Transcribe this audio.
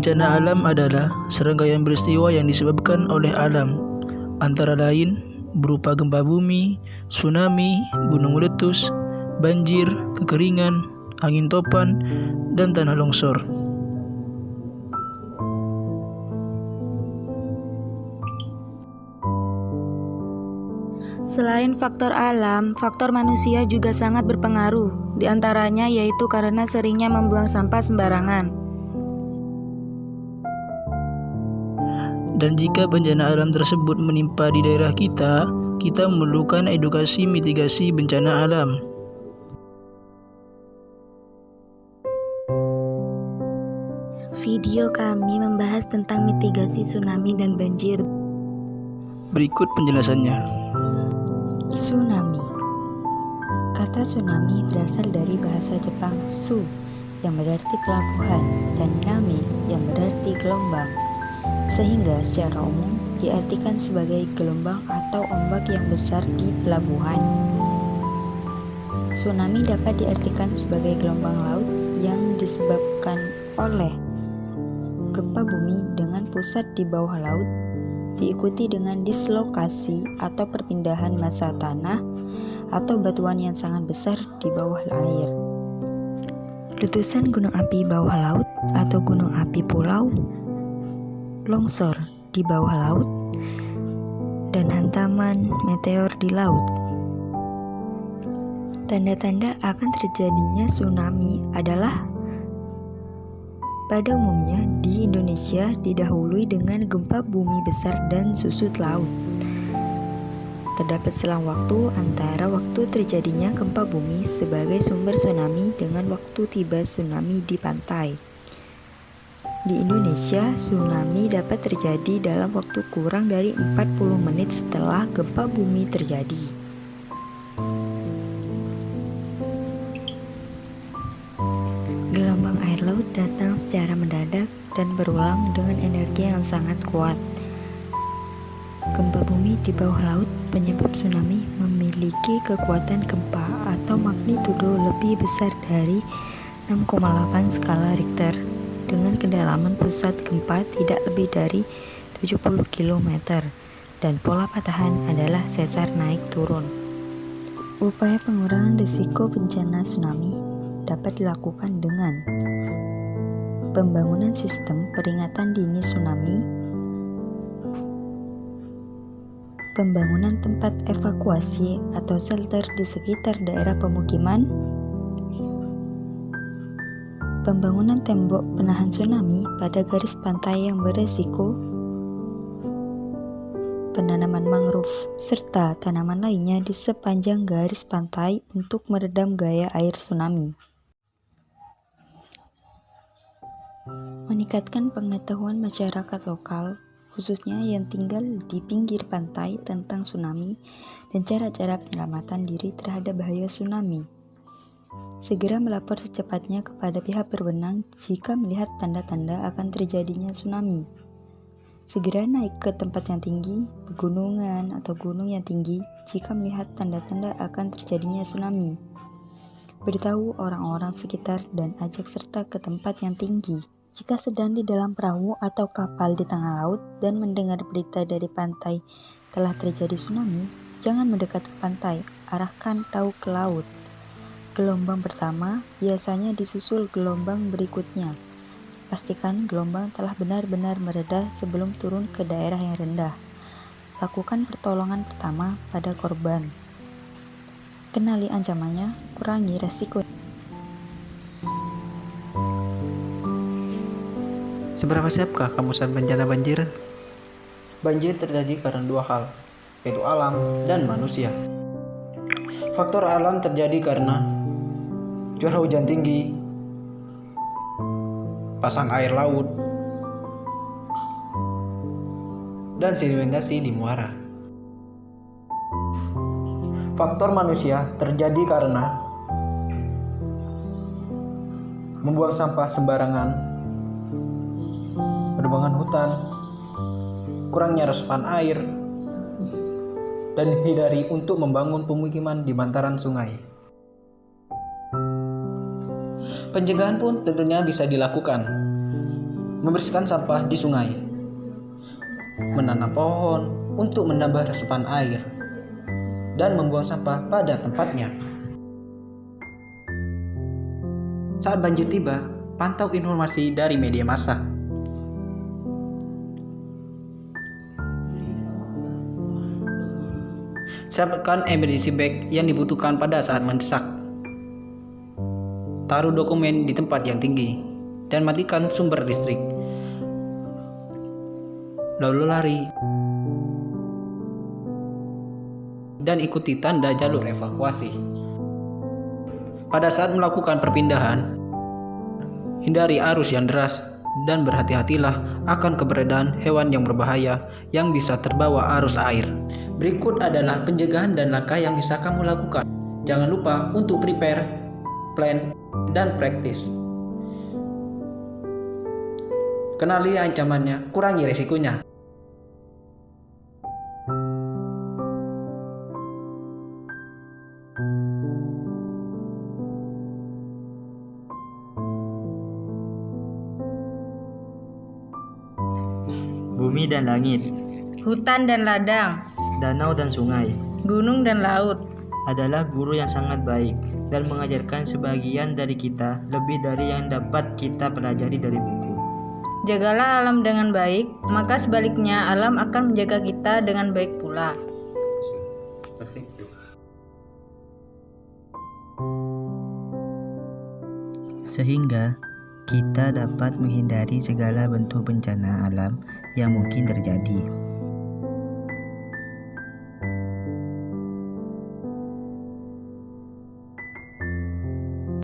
Bencana alam adalah serangkaian peristiwa yang disebabkan oleh alam, antara lain berupa gempa bumi, tsunami, gunung meletus, banjir, kekeringan, angin topan, dan tanah longsor. Selain faktor alam, faktor manusia juga sangat berpengaruh. Di antaranya yaitu karena seringnya membuang sampah sembarangan. Dan jika bencana alam tersebut menimpa di daerah kita memerlukan edukasi mitigasi bencana alam. Video kami membahas tentang mitigasi tsunami dan banjir. Berikut penjelasannya. Tsunami. Kata tsunami berasal dari bahasa Jepang su yang berarti pelabuhan dan nami yang berarti gelombang, sehingga secara umum diartikan sebagai gelombang atau ombak yang besar di pelabuhan. Tsunami dapat diartikan sebagai gelombang laut yang disebabkan oleh gempa bumi dengan pusat di bawah laut, diikuti dengan dislokasi atau perpindahan massa tanah atau batuan yang sangat besar di bawah air. Letusan gunung api bawah laut atau gunung api pulau, longsor di bawah laut, dan hantaman meteor di laut. Tanda-tanda akan terjadinya tsunami adalah pada umumnya di Indonesia didahului dengan gempa bumi besar dan susut laut. Terdapat selang waktu antara waktu terjadinya gempa bumi sebagai sumber tsunami dengan waktu tiba tsunami di pantai. Di Indonesia, tsunami dapat terjadi dalam waktu kurang dari 40 menit setelah gempa bumi terjadi. Gelombang air laut datang secara mendadak dan berulang dengan energi yang sangat kuat. Gempa bumi di bawah laut penyebab tsunami memiliki kekuatan gempa atau magnitudo lebih besar dari 6,8 skala Richter dengan kedalaman pusat gempa tidak lebih dari 70 km dan pola patahan adalah sesar naik turun. Upaya pengurangan risiko bencana tsunami dapat dilakukan dengan pembangunan sistem peringatan dini tsunami, pembangunan tempat evakuasi atau shelter di sekitar daerah pemukiman, pembangunan tembok penahan tsunami pada garis pantai yang beresiko, penanaman mangrove, serta tanaman lainnya di sepanjang garis pantai untuk meredam gaya air tsunami. Meningkatkan pengetahuan masyarakat lokal, khususnya yang tinggal di pinggir pantai tentang tsunami dan cara-cara penyelamatan diri terhadap bahaya tsunami. Segera melapor secepatnya kepada pihak berwenang jika melihat tanda-tanda akan terjadinya tsunami. Segera naik ke tempat yang tinggi, pegunungan atau gunung yang tinggi jika melihat tanda-tanda akan terjadinya tsunami. Beritahu orang-orang sekitar dan ajak serta ke tempat yang tinggi. Jika sedang di dalam perahu atau kapal di tengah laut dan mendengar berita dari pantai telah terjadi tsunami, jangan mendekat ke pantai, arahkan perahu ke laut. Gelombang pertama biasanya disusul gelombang berikutnya. Pastikan gelombang telah benar-benar mereda sebelum turun ke daerah yang rendah. Lakukan pertolongan pertama pada korban. Kenali ancamannya, kurangi resiko. Seberapa siapkah kamu saat bencana banjir? Banjir terjadi karena dua hal, yaitu alam dan manusia. Faktor alam terjadi karena curah hujan tinggi, pasang air laut, dan sedimentasi di muara. Faktor manusia terjadi karena membuang sampah sembarangan, penebangan hutan, kurangnya resapan air, dan hindari untuk membangun pemukiman di bantaran sungai. Pencegahan pun tentunya bisa dilakukan. membersihkan sampah di sungai, menanam pohon untuk menambah resapan air, dan membuang sampah pada tempatnya. Saat banjir tiba, pantau informasi dari media massa. Siapkan emergency bag yang dibutuhkan pada saat mendesak. Taruh dokumen di tempat yang tinggi dan matikan sumber listrik. Lalu lari dan ikuti tanda jalur evakuasi. Pada saat melakukan perpindahan, hindari arus yang deras dan berhati-hatilah akan keberadaan hewan yang berbahaya yang bisa terbawa arus air. Berikut adalah pencegahan dan langkah yang bisa kamu lakukan. Jangan lupa untuk prepare, plan, dan practice. Kenali ancamannya, kurangi resikonya. Bumi dan langit, Hutan dan ladang, danau dan sungai gunung dan laut. adalah guru yang sangat baik dan mengajarkan sebagian dari kita lebih dari yang dapat kita pelajari dari buku. Jagalah alam dengan baik, maka sebaliknya alam akan menjaga kita dengan baik pula. Sehingga kita dapat menghindari segala bentuk bencana alam yang mungkin terjadi.